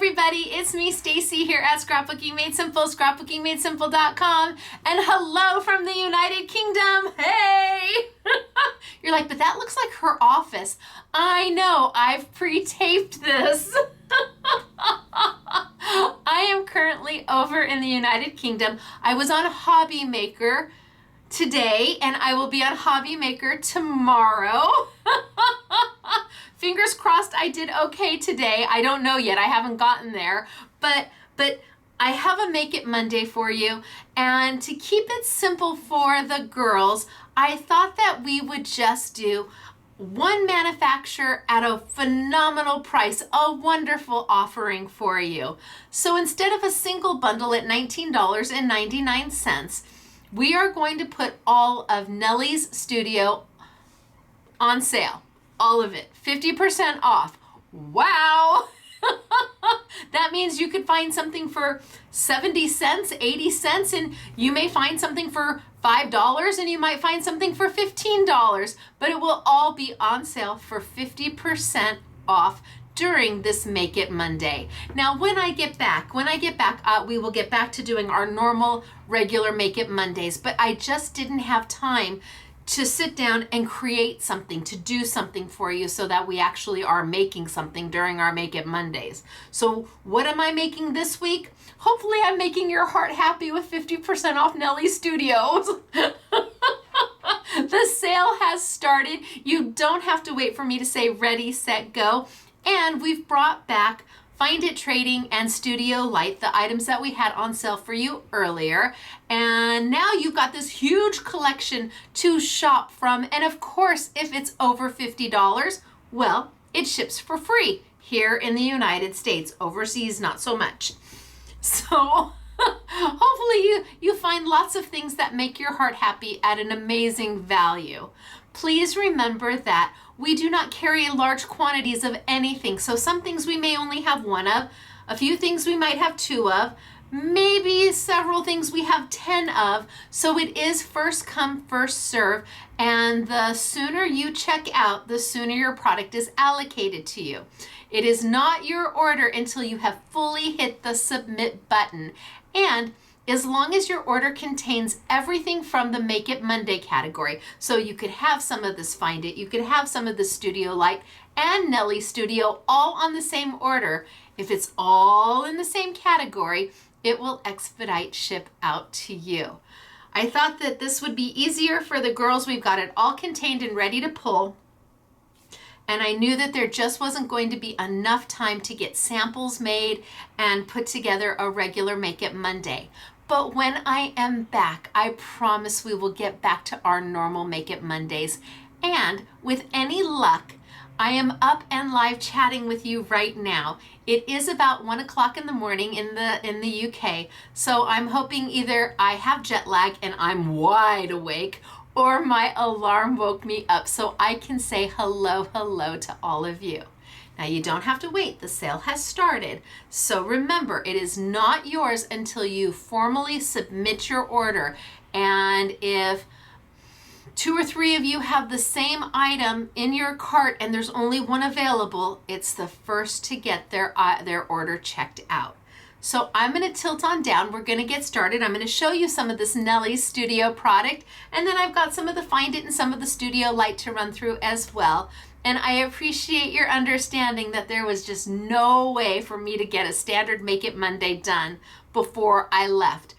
everybody, it's me Stacy here at Scrapbooking Made Simple, scrapbookingmadesimple.com, and hello from the United Kingdom. Hey! You're like, but that looks like her office. I know, I've pre-taped this. I am currently over in the United Kingdom. I was on Hobby Maker today, and I will be on Hobby Maker tomorrow. Fingers crossed I did okay today. I don't know yet. I haven't gotten there. But I have a Make It Monday for you. And to keep it simple for the girls, I thought that we would just do one manufacturer at a phenomenal price, a wonderful offering for you. So instead of a single bundle at $19.99, we are going to put all of Nelly's Studio on sale. All of it, 50% off. Wow! That means you could find something for 70 cents, 80 cents, and you may find something for $5, and you might find something for $15, but it will all be on sale for 50% off during this Make It Monday. Now, when I get back, we will get back to doing our normal, regular Make It Mondays, but I just didn't have time to sit down and create something, to do something for you so that we actually are making something during our Make It Mondays. So what am I making this week? Hopefully I'm making your heart happy with 50% off Nelly Studios. The sale has started. You don't have to wait for me to say ready, set, go. And we've brought back Find It Trading and Studio Light, the items that we had on sale for you earlier. And now you've got this huge collection to shop from. And of course, if it's over $50, well, it ships for free here in the United States. Overseas, not so much. So hopefully you find lots of things that make your heart happy at an amazing value. Please remember that we do not carry large quantities of anything. So some things we may only have one of, a few things we might have two of, maybe several things we have 10 of. So it is first come, first serve. And the sooner you check out, the sooner your product is allocated to you. It is not your order until you have fully hit the submit button. And as long as your order contains everything from the Make It Monday category. So you could have some of this Find It, you could have some of the Studio Light and Nelly Studio all on the same order. If it's all in the same category, it will expedite ship out to you. I thought that this would be easier for the girls. We've got it all contained and ready to pull. And I knew that there just wasn't going to be enough time to get samples made and put together a regular Make It Monday. But when I am back, I promise we will get back to our normal Make It Mondays. And with any luck, I am up and live chatting with you right now. It is about 1 o'clock in the morning in the UK. So I'm hoping either I have jet lag and I'm wide awake, or my alarm woke me up so I can say hello to all of you. Now you don't have to wait, the sale has started. So remember, it is not yours until you formally submit your order. And if 2 or 3 of you have the same item in your cart and there's only one available, it's the first to get their order checked out. So I'm going to tilt on down. We're going to get started. I'm going to show you some of this Nelly Studio product, and then I've got some of the Find It and some of the Studio Light to run through as well. And I appreciate your understanding that there was just no way for me to get a standard Make It Monday done before I left.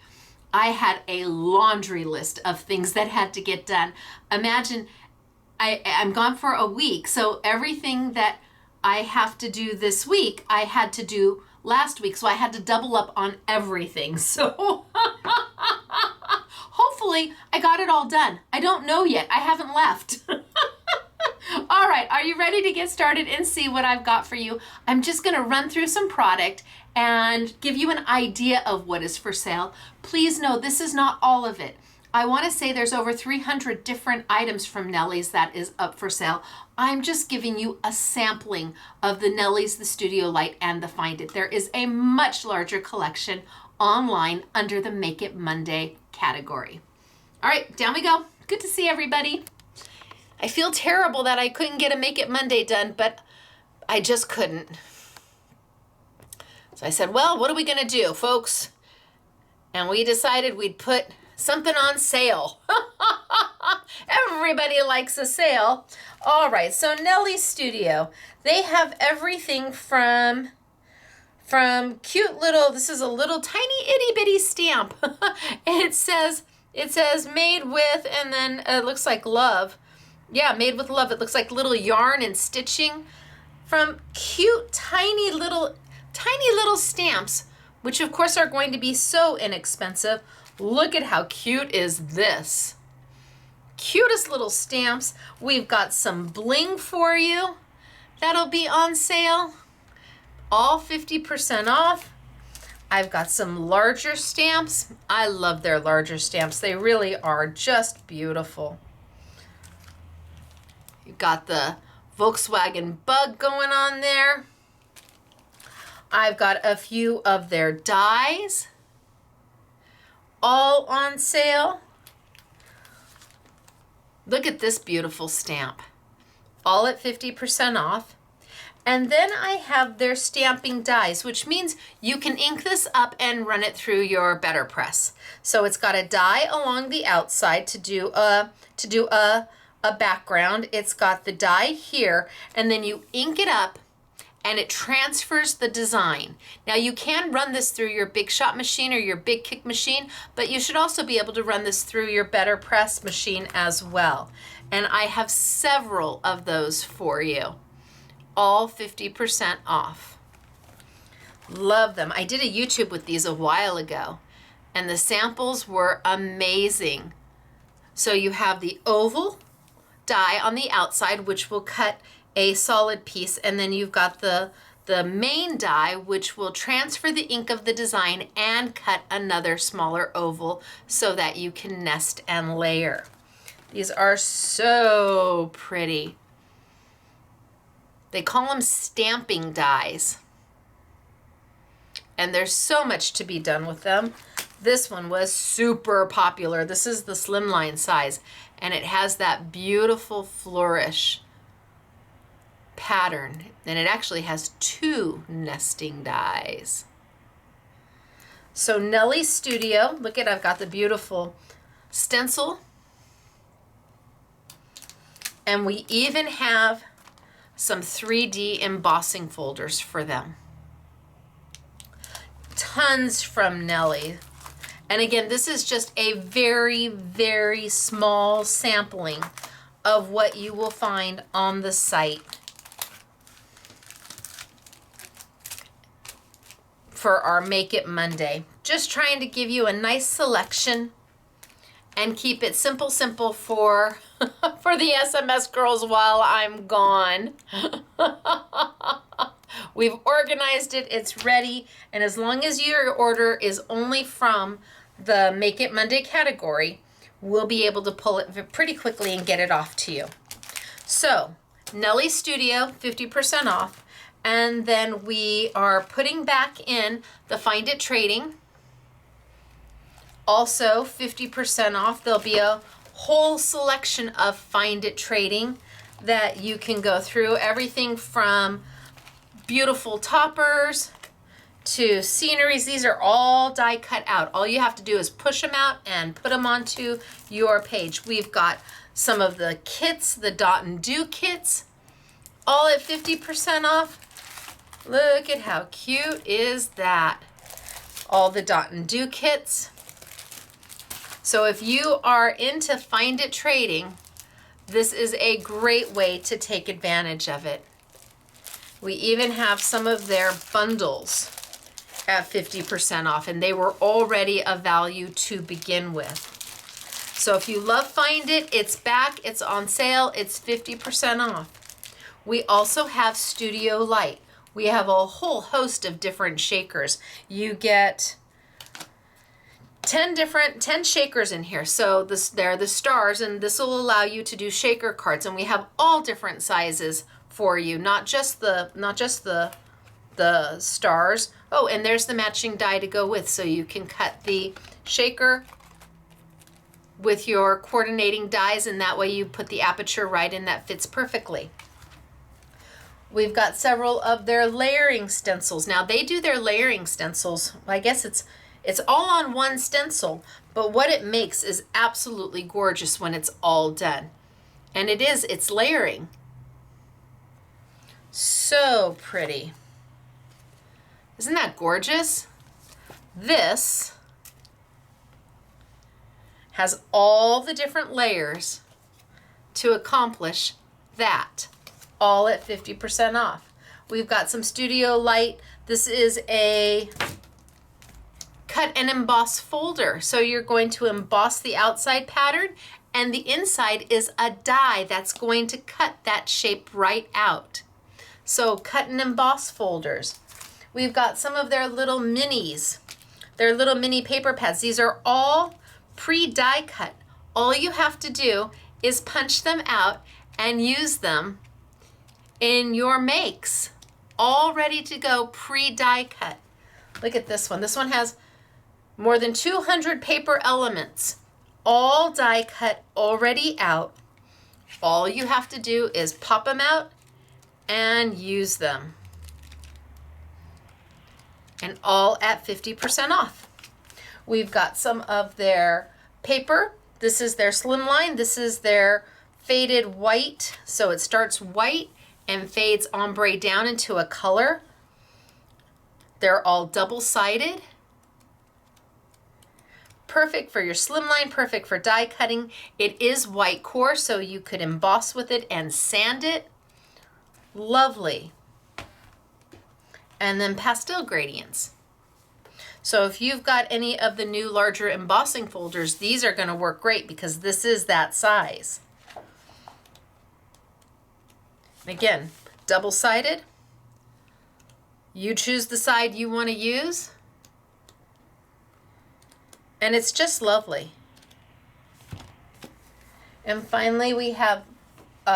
I had a laundry list of things that had to get done. Imagine I'm gone for a week, so everything that I have to do this week, I had to do last week, so I had to double up on everything. So hopefully I got it all done. I don't know yet. I haven't left. All right, are you ready to get started and see what I've got for you? I'm just going to run through some product and give you an idea of what is for sale. Please know this is not all of it. I want to say there's over 300 different items from Nellies that is up for sale. I'm just giving you a sampling of the Nellies, the Studio Light, and the Find It. There is a much larger collection online under the Make It Monday category. All right, down we go. Good to see everybody. I feel terrible that I couldn't get a Make It Monday done, but I just couldn't. So I said, well, what are we gonna do, folks? And we decided we'd put something on sale. Everybody likes a sale. All right, so Nelly Studio, they have everything from cute little, this is a little tiny itty bitty stamp. It says made with, and then it looks like love. Yeah, made with love. It looks like little yarn and stitching from cute tiny little stamps, which of course are going to be so inexpensive. Look at how cute is this. Cutest little stamps. We've got some bling for you that'll be on sale. All 50% off. I've got some larger stamps. I love their larger stamps. They really are just beautiful. You've got the Volkswagen bug going on there. I've got a few of their dies, all on sale. Look at this beautiful stamp, all at 50% off. And then I have their stamping dies, which means you can ink this up and run it through your Better Press. So it's got a die along the outside to do a background. It's got the die here, and then you ink it up and it transfers the design. Now you can run this through your Big Shot machine or your Big Kick machine, but you should also be able to run this through your Better Press machine as well. And I have several of those for you, all 50% off. Love them. I did a YouTube with these a while ago, and the samples were amazing. So you have the oval die on the outside, which will cut a solid piece, and then you've got the main die, which will transfer the ink of the design and cut another smaller oval so that you can nest and layer. These are so pretty. They call them stamping dies, and there's so much to be done with them. This one was super popular. This is the slimline size, and it has that beautiful flourish pattern, and it actually has 2 nesting dies. So Nelly Studio, look at, I've got the beautiful stencil, and we even have some 3D embossing folders for them. Tons from Nelly. And again, this is just a very, very small sampling of what you will find on the site for our Make It Monday. Just trying to give you a nice selection and keep it simple for for the SMS girls while I'm gone. We've organized it, it's ready, and as long as your order is only from the Make It Monday category, we'll be able to pull it pretty quickly and get it off to you. So, Nelly Studio, 50% off. And then we are putting back in the Find It Trading. Also 50% off. There'll be a whole selection of Find It Trading that you can go through. Everything from beautiful toppers to sceneries. These are all die cut out. All you have to do is push them out and put them onto your page. We've got some of the kits, the Dot and Do kits, all at 50% off. Look at how cute is that. All the Dot and Do kits. So if you are into Find It Trading, this is a great way to take advantage of it. We even have some of their bundles at 50% off, and they were already a value to begin with. So if you love Find It, it's back, it's on sale, it's 50% off. We also have Studio Light. We have a whole host of different shakers. You get 10 shakers in here. So they're the stars, and this will allow you to do shaker cards, and we have all different sizes for you, not just the stars. Oh, and there's the matching die to go with, so you can cut the shaker with your coordinating dies, and that way you put the aperture right in that fits perfectly. We've got several of their layering stencils. Now they do their layering stencils, I guess it's all on one stencil, but what it makes is absolutely gorgeous when it's all done. And it's layering. So pretty. Isn't that gorgeous? This has all the different layers to accomplish that, all at 50% off. We've got some Studio Light. This is a cut and emboss folder. So you're going to emboss the outside pattern, and the inside is a die that's going to cut that shape right out. So cut and emboss folders. We've got some of their little minis, their little mini paper pads. These are all pre-die cut. All you have to do is punch them out and use them in your makes. All ready to go, pre-die cut. Look at this one. This one has more than 200 paper elements, all die cut, already out. All you have to do is pop them out and use them. And all at 50% off. We've got some of their paper. This is their slimline. This is their faded white. So it starts white and fades ombre down into a color. They're all double-sided. Perfect for your slimline, perfect for die cutting. It is white core, so you could emboss with it and sand it. Lovely. And then pastel gradients. So if you've got any of the new larger embossing folders, these are going to work great because this is that size. Again, double-sided. You choose the side you want to use. And it's just lovely. And finally, we have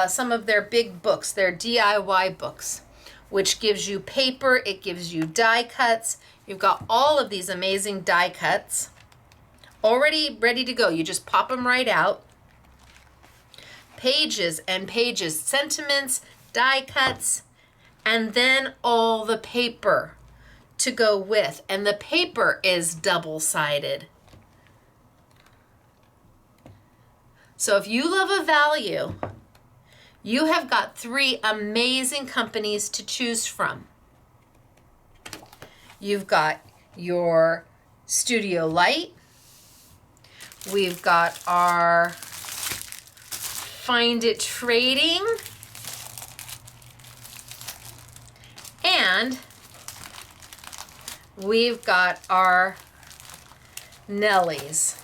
some of their big books, their DIY books, which gives you paper, it gives you die cuts. You've got all of these amazing die cuts already ready to go. You just pop them right out. Pages and pages, sentiments, die cuts, and then all the paper to go with. And the paper is double-sided. So if you love a value, you have got 3 amazing companies to choose from. You've got your Studio Light. We've got our Find It Trading. And we've got our Nellies.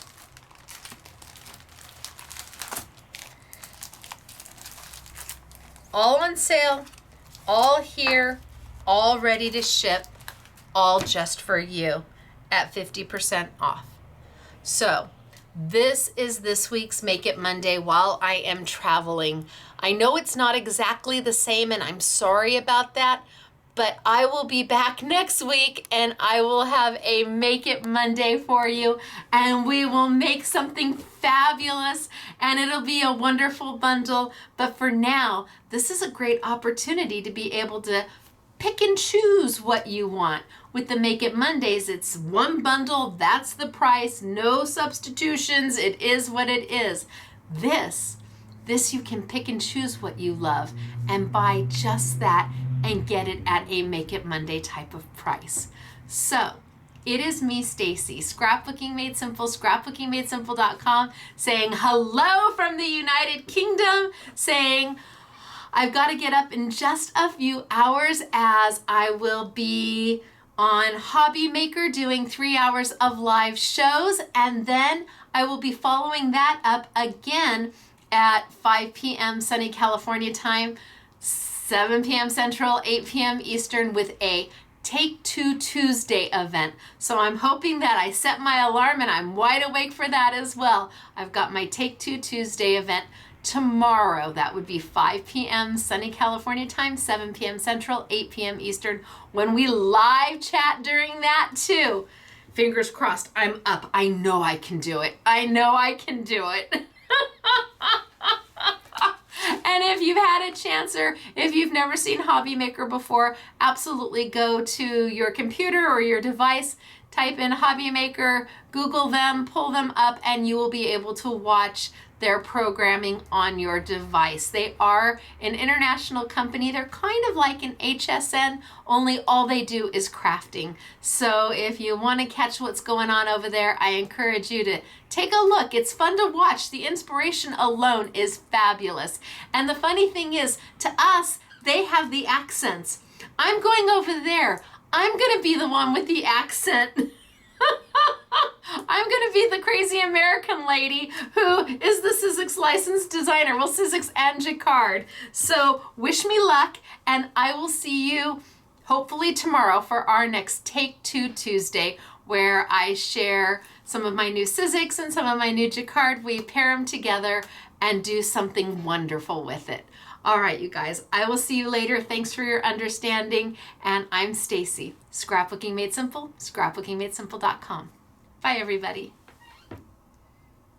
All on sale, all here, all ready to ship, all just for you at 50% off. So this is this week's Make It Monday while I am traveling. I know it's not exactly the same, and I'm sorry about that, but I will be back next week and I will have a Make It Monday for you, and we will make something fabulous and it'll be a wonderful bundle. But for now, this is a great opportunity to be able to pick and choose what you want. With the Make It Mondays, it's one bundle, that's the price, no substitutions, it is what it is. This you can pick and choose what you love and buy just that and get it at a Make It Monday type of price. So it is me, Stacy, Scrapbooking Made Simple, scrapbookingmadesimple.com, saying hello from the United Kingdom, saying I've got to get up in just a few hours as I will be on Hobby Maker doing 3 hours of live shows, and then I will be following that up again at 5 p.m. sunny California time, 7 p.m. Central, 8 p.m. Eastern with a Take Two Tuesday event. So I'm hoping that I set my alarm and I'm wide awake for that as well. I've got my Take Two Tuesday event tomorrow. That would be 5 p.m. sunny California time, 7 p.m. Central, 8 p.m. Eastern, when we live chat during that too. Fingers crossed, I'm up. I know I can do it. I know I can do it. And if you've had a chance or if you've never seen Hobby Maker before, absolutely go to your computer or your device, type in Hobby Maker, Google them, pull them up, and you will be able to watch their programming on your device. They are an international company. They're kind of like an HSN, only all they do is crafting. So if you want to catch what's going on over there, I encourage you to take a look. It's fun to watch. The inspiration alone is fabulous. And the funny thing is, to us, they have the accents. I'm going over there. I'm going to be the one with the accent. I'm going to be the crazy American lady who is the Sizzix licensed designer. Well, Sizzix and Jacquard. So wish me luck, and I will see you hopefully tomorrow for our next Take Two Tuesday, where I share some of my new Sizzix and some of my new Jacquard. We pair them together and do something wonderful with it. All right, you guys, I will see you later. Thanks for your understanding. And I'm Stacy. Scrapbooking Made Simple, scrapbookingmadesimple.com. Bye, everybody.